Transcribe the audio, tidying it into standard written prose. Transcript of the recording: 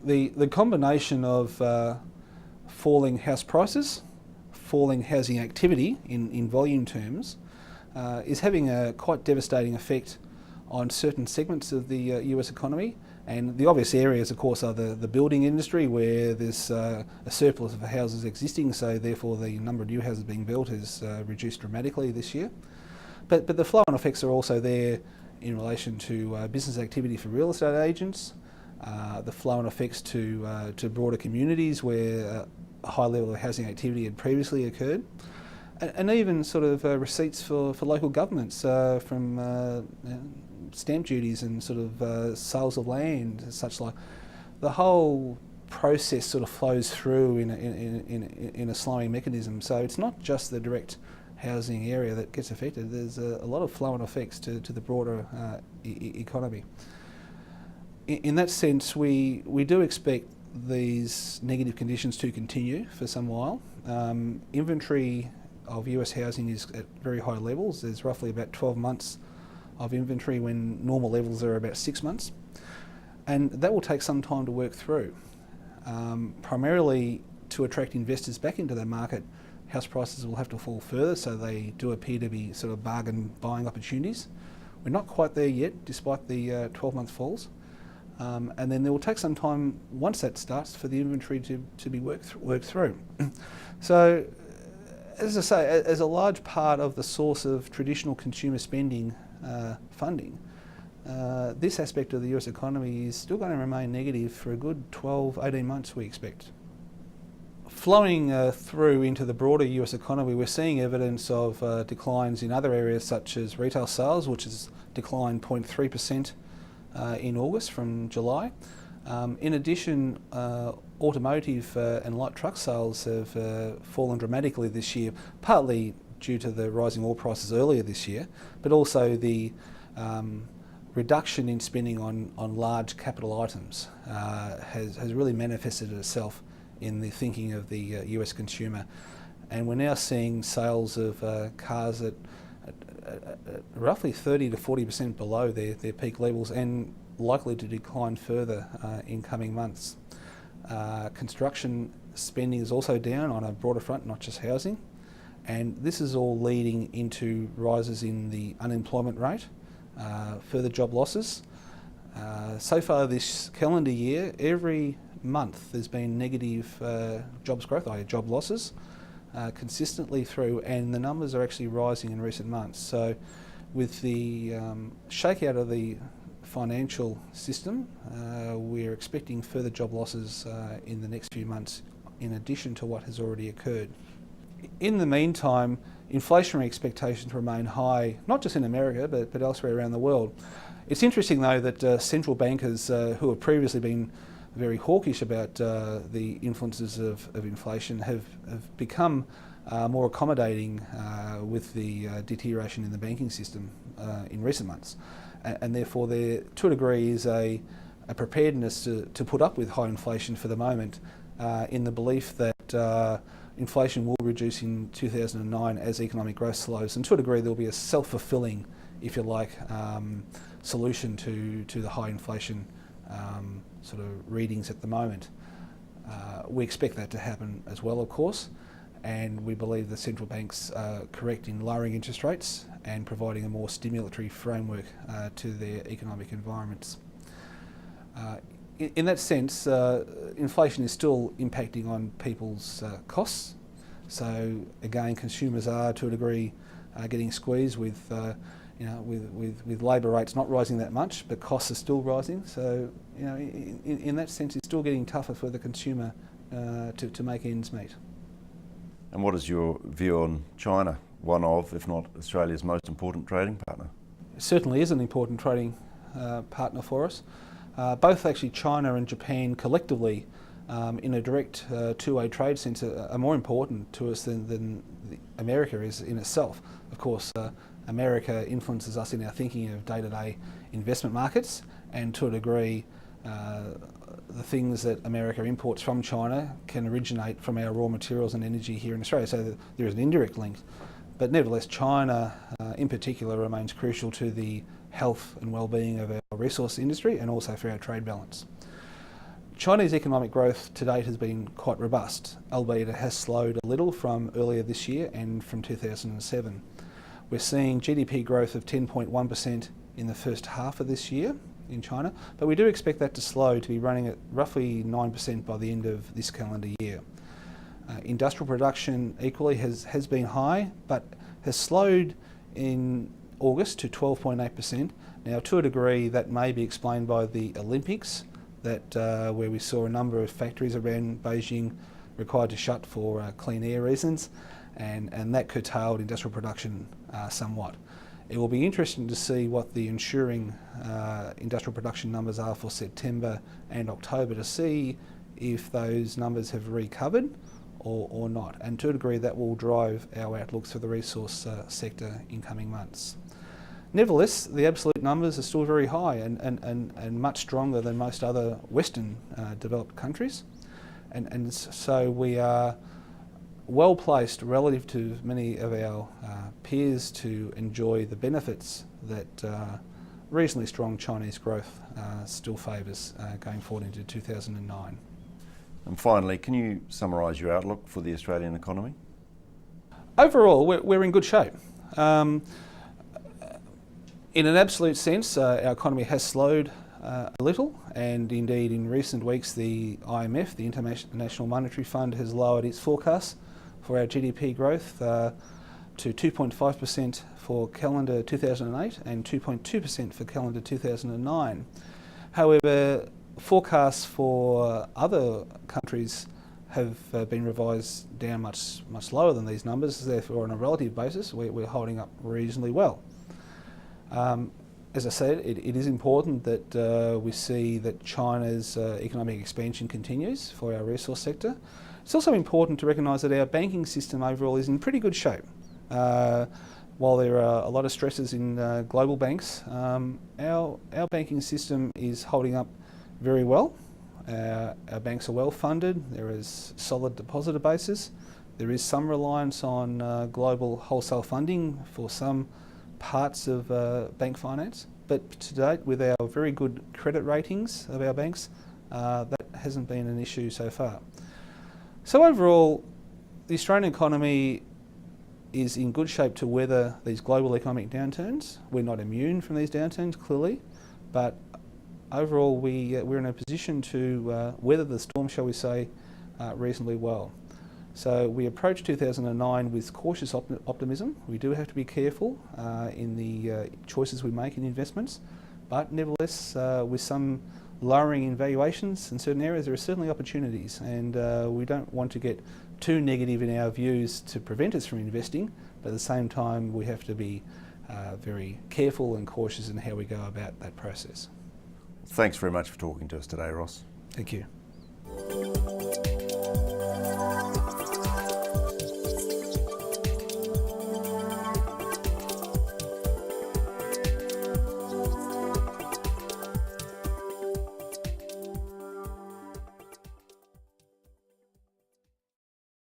The combination of falling house prices, falling housing activity in volume terms, is having a quite devastating effect on certain segments of the US economy. And the obvious areas, of course, are the building industry, where there's a surplus of houses existing, so therefore the number of new houses being built is reduced dramatically this year. But the flow-on effects are also there in relation to business activity for real estate agents, the flow-on effects to broader communities where a high level of housing activity had previously occurred, and even sort of receipts for local governments from stamp duties and sort of sales of land and such like. The whole process sort of flows through in a slowing mechanism. So it's not just the direct housing area that gets affected. There's a lot of flow-on effects to the broader economy. In that sense, we do expect these negative conditions to continue for some while. Inventory of US housing is at very high levels. There's roughly about 12 months of inventory when normal levels are about 6 months. And that will take some time to work through. Primarily to attract investors back into the market, house prices will have to fall further, so they do appear to be sort of bargain buying opportunities. We're not quite there yet, despite the 12-month falls. And then there will take some time, once that starts, for the inventory to be worked through. So, as I say, as a large part of the source of traditional consumer spending funding, this aspect of the US economy is still going to remain negative for a good 12, 18 months, we expect. Flowing through into the broader US economy, we're seeing evidence of declines in other areas such as retail sales, which has declined 0.3% in August from July. In addition, automotive and light truck sales have fallen dramatically this year, partly due to the rising oil prices earlier this year, but also the reduction in spending on large capital items has really manifested itself in the thinking of the US consumer. And we're now seeing sales of cars at roughly 30 to 40% below their peak levels, and likely to decline further in coming months. Construction spending is also down on a broader front, not just housing, and this is all leading into rises in the unemployment rate, further job losses. So far this calendar year, every month there's been negative jobs growth, i.e. job losses, consistently through, and the numbers are actually rising in recent months. So with the shakeout of the financial system, we're expecting further job losses in the next few months, in addition to what has already occurred. In the meantime, inflationary expectations remain high, not just in America, but elsewhere around the world. It's interesting, though, that central bankers who have previously been very hawkish about the influences of inflation have become more accommodating with the deterioration in the banking system in recent months. And therefore there, to a degree, is a preparedness to put up with high inflation for the moment, in the belief that inflation will reduce in 2009 as economic growth slows, and to a degree there will be a self-fulfilling, if you like, solution to the high inflation sort of readings at the moment. We expect that to happen as well, of course, and we believe the central banks are correct in lowering interest rates and providing a more stimulatory framework to their economic environments. In that sense, inflation is still impacting on people's costs. So again, consumers are, to a degree, getting squeezed with labour rates not rising that much, but costs are still rising. So in that sense, it's still getting tougher for the consumer to make ends meet. And what is your view on China, one of, if not Australia's most important trading partner? It certainly is an important trading partner for us. Both actually China and Japan collectively, in a direct two-way trade sense, are more important to us than America is in itself. Of course, America influences us in our thinking of day-to-day investment markets, and to a degree, the things that America imports from China can originate from our raw materials and energy here in Australia, so there is an indirect link. But nevertheless, China in particular remains crucial to the health and well-being of our resource industry, and also for our trade balance. Chinese economic growth to date has been quite robust, albeit it has slowed a little from earlier this year and from 2007. We're seeing GDP growth of 10.1% in the first half of this year in China, but we do expect that to slow to be running at roughly 9% by the end of this calendar year. Industrial production equally has been high, but has slowed in August to 12.8%. Now, to a degree, that may be explained by the Olympics, where we saw a number of factories around Beijing required to shut for clean air reasons, and that curtailed industrial production somewhat. It will be interesting to see what the ensuing industrial production numbers are for September and October to see if those numbers have recovered or not. And to a degree, that will drive our outlooks for the resource sector in coming months. Nevertheless, the absolute numbers are still very high and much stronger than most other Western developed countries. And so we are well placed relative to many of our peers to enjoy the benefits that reasonably strong Chinese growth still favours going forward into 2009. And finally, can you summarise your outlook for the Australian economy? Overall, we're in good shape. In an absolute sense, our economy has slowed a little, and indeed in recent weeks the IMF, the International Monetary Fund, has lowered its forecast for our GDP growth to 2.5% for calendar 2008 and 2.2% for calendar 2009. However, forecasts for other countries have been revised down much lower than these numbers. Therefore, on a relative basis, we're holding up reasonably well. As I said, it is important that we see that China's economic expansion continues for our resource sector. It's also important to recognise that our banking system overall is in pretty good shape. While there are a lot of stresses in global banks, our banking system is holding up very well. Our banks are well funded, there is solid depositor bases, there is some reliance on global wholesale funding for some parts of bank finance, but to date, with our very good credit ratings of our banks, that hasn't been an issue so far. So overall, the Australian economy is in good shape to weather these global economic downturns. We're not immune from these downturns, clearly, but overall we're in a position to weather the storm, shall we say, reasonably well. So we approach 2009 with cautious optimism. We do have to be careful in the choices we make in investments, but nevertheless, with some lowering in valuations in certain areas, there are certainly opportunities, and we don't want to get too negative in our views to prevent us from investing, but at the same time we have to be very careful and cautious in how we go about that process. Thanks very much for talking to us today, Ross. Thank you.